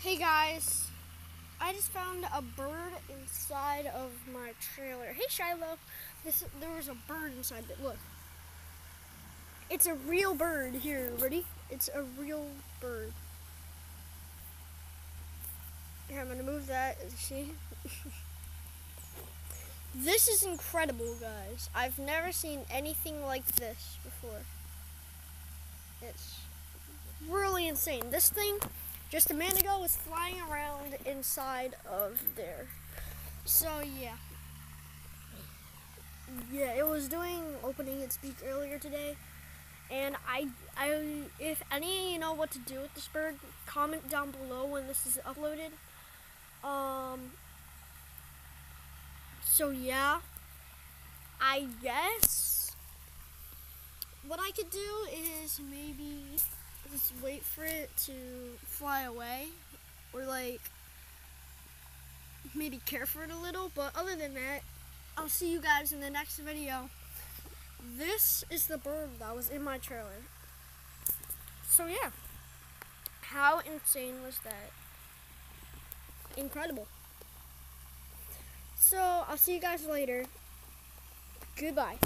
Hey guys, I just found a bird inside of my trailer. Hey Shiloh, there was a bird inside it. Look, it's a real bird here. Ready? It's a real bird. Here, I'm gonna move that. See? This is incredible, guys. I've never seen anything like this before. It's really insane. This thing, just a minute ago, was flying around inside of there. So yeah, it was doing opening its beak earlier today, and I, if any of you know what to do with this bird, comment down below when this is uploaded. So yeah, I guess what I could do is maybe just wait for it to fly away, or like maybe care for it a little. But other than that, I'll see you guys in the next video. This is the bird that was in my trailer. So yeah, how insane was that? Incredible. So I'll see you guys later. Goodbye.